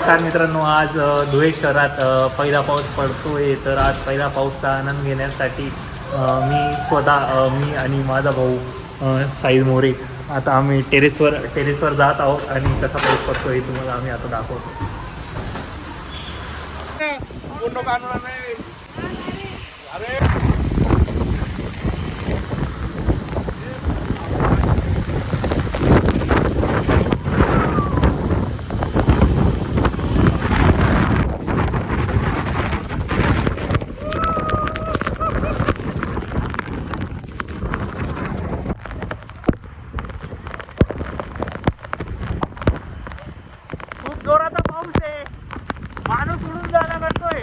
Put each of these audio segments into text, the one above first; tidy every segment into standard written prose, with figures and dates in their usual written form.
नमस्कार मित्रांनो, आज धुळे शहरात पहिला पाऊस पडतोय. तर आज पहिला पाऊसचा आनंद घेण्यासाठी मी आणि माझा भाऊ साईज मोरे आता आम्ही टेरेसवर जात आहोत आणि कसा पाऊस पडतोय तुम्हाला आम्ही आता दाखवतो. खूप जोराचा पाऊस आहे, माणूस उडून जायला करतोय.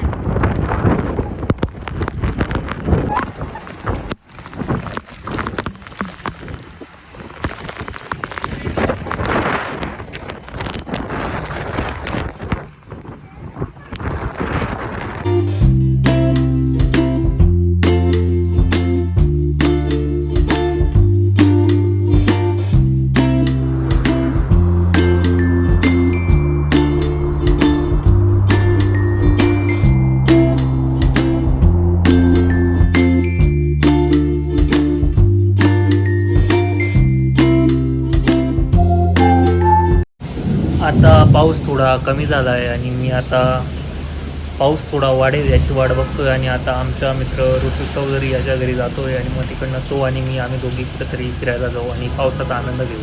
आता पाऊस थोडा कमी झाला आहे आणि मी आता पाऊस थोडा वाढेल याची वाट बघतोय आणि आता आमचा मित्र ऋतू चौधरी याच्या घरी जातोय आणि मग तिकडनं तो आणि मी आम्ही दोघी कुठेतरी फिरायला जाऊ आणि पावसाचा आनंद घेऊ.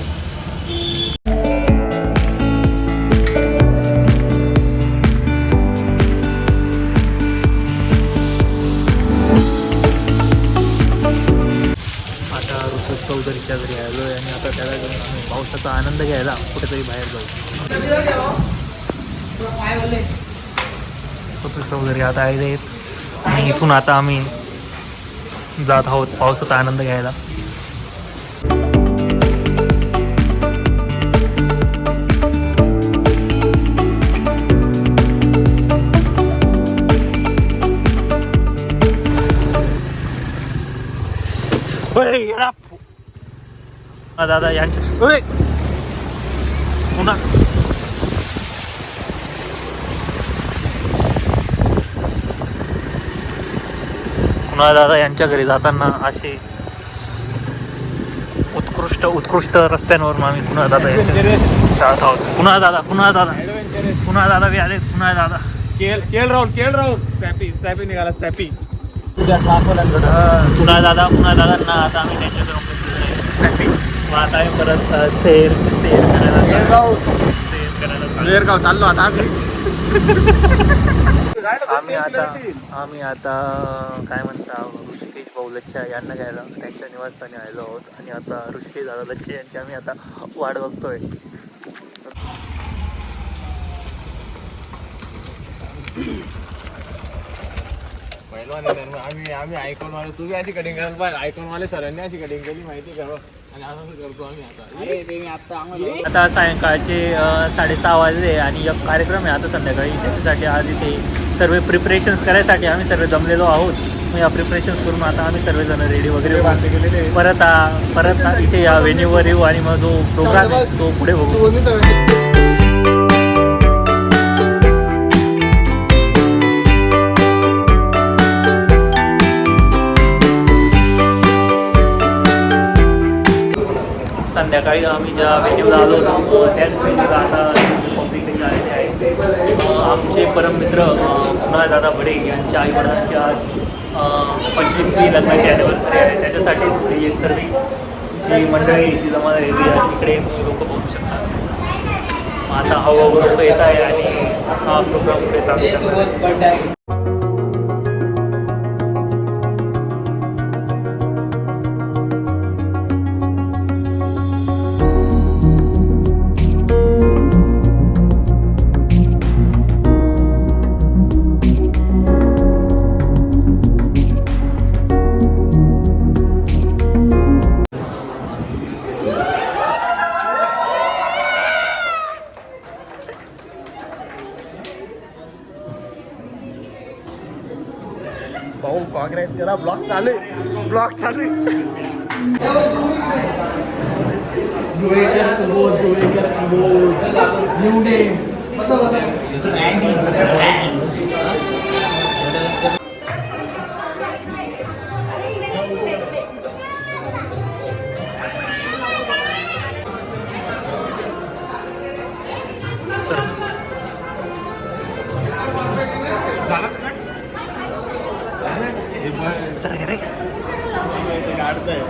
आता ऋतू चौधरीच्या घरी आलो आहे आणि आता त्याला घेऊन आम्ही पावसाचा आनंद घ्यायला कुठेतरी बाहेर जाऊ. ऋतू चौधरी आता आहेत आणि इथून आता आम्ही जात आहोत पावसाचा आनंद घ्यायला. दादा यांच्या पुन्हा दादा यांच्या घरी जाताना असे उत्कृष्ट रस्त्यांवरून आम्ही पुन्हा दादा यांच्या घरी जात आहोत. पुन्हा दादा बी आले. पुन्हा दादा केल राहुल सॅपी निघाला सॅपी. पुन्हा दादांना आता आम्ही त्यांच्याकडून आता आम्ही परत सेर करायला चाललो आता आम्ही आता काय म्हणता ऋषिकेश भाऊ लच्छा यांना घ्यायला त्यांच्या निवासस्थानी आलेलो आहोत आणि आता ऋषिकेश दादा लच्छे यांची आम्ही आता वाट बघतोय. आम्ही ऐकून वाले तुम्ही अशी कटिंग करायला पाहिजे. ऐकून वाले सरांनी अशी कटिंग केली माहिती करा आणि आनंद करतो आम्ही आता सायंकाळचे 6:30 वाजले आणि एक कार्यक्रम आहे आता संध्याकाळी. त्याच्यासाठी आज इथे सर्व प्रिपरेशन्स करायसाठी आम्ही सर्व जमलेलो आहोत. मग या प्रिपरेशन्स करून आता आम्ही सर्वजण रेडी वगैरे परत इथे या व्हेन्यूवर येऊ आणि मग जो प्रोग्राम आहे तो पुढे बघू. संध्याकाळी आम्ही ज्या व्हेन्यूला आलो होतो त्याच व्हेन्यूला आता पब्लिकही आलेले आहे. आमचे परममित्र पुन्हा दादा बडे यांच्या आईवडिलांची आज 25वी लग्नाची ॲनिव्हर्सरी आहे. त्याच्यासाठीच ही सर्व जी मंडळी जी जमा झालेली आहे तिकडे लोक बघू शकतात. आता हळूहळू लोक येत आहे आणि हा प्रोग्राम पुढे चालू आहे. भाऊ काँग्रेस करा. ब्लॉक चालू धुळेकर सुबोध निवडे सर रे काढतंय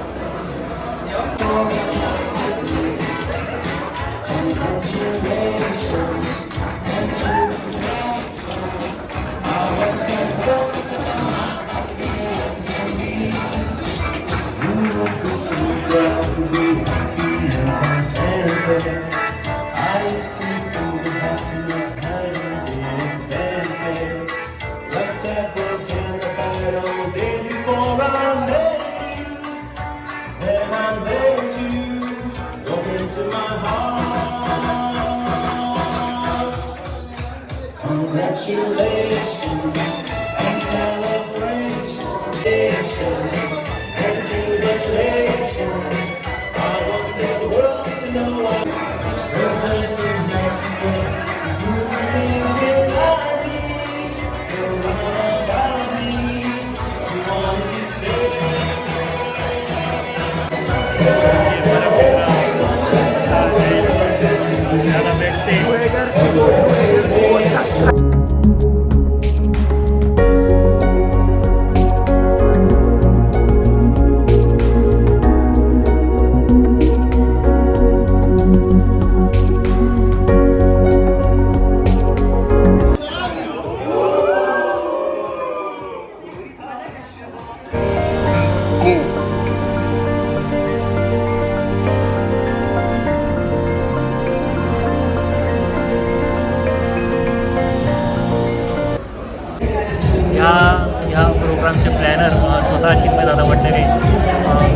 ह्या प्रोग्रामचे प्लॅनर स्वतः चिन्मयदादा वडनेरे,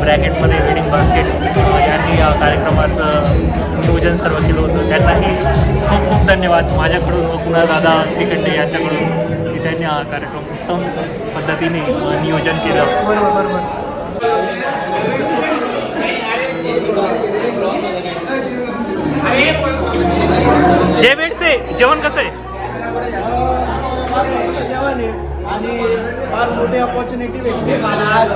ब्रॅकेटमध्ये वेडिंग बास्केट यांनी या कार्यक्रमाचं नियोजन सर्व केलं होतं. त्यांनाही खूप खूप धन्यवाद माझ्याकडून, कुणालदादा श्रीखंडे यांच्याकडून, की त्यांनी हा कार्यक्रम उत्तम पद्धतीने नियोजन केलं. बरोबर. जय बेडसे, जेवण कसं आहे? जेवण आहे आणि फार मोठी अपॉर्च्युनिटी भेटली मला आज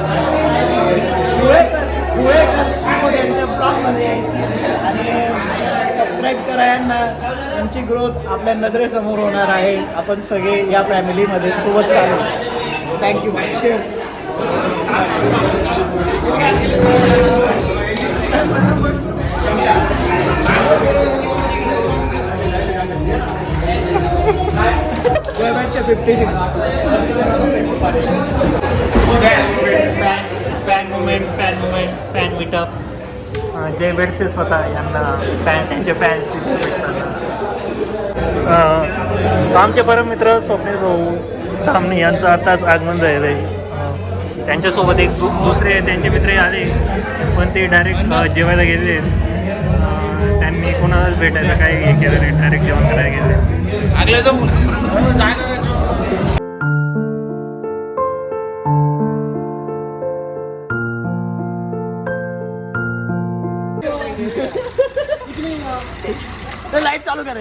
धुळेकर सुमोर यांच्या ब्लॉगमध्ये यायची आणि सबस्क्राईब करा यांना. यांची ग्रोथ आपल्या नजरेसमोर होणार आहे. आपण सगळे या फॅमिलीमध्ये सोबत चालू. Thank you. Shares. Fan meetup. Jay Bedse स्वतः यांना त्यांचे फॅन्स आमचे परममित्र स्वप्नील भाऊ धामणे यांचं आताच आगमन झालेलं आहे. त्यांच्यासोबत एक दुसरे त्यांचे मित्रही आले, पण ते डायरेक्ट जेवायला गेलेले आहेत. त्यांनी कोणालाच भेटायचं काही हे केलं नाही, डायरेक्ट जेवण करायला गेले. लाइट चालू कर.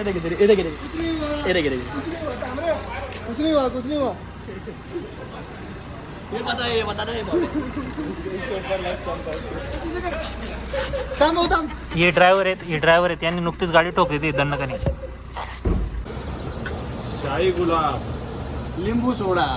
कुछ नहीं हुआ. ये बता रहे हे ड्रायव्हर आहेत यांनी नुकतीच गाडी ठोकली ती दंडकाने. शाही गुलाब लिंबू सोडा.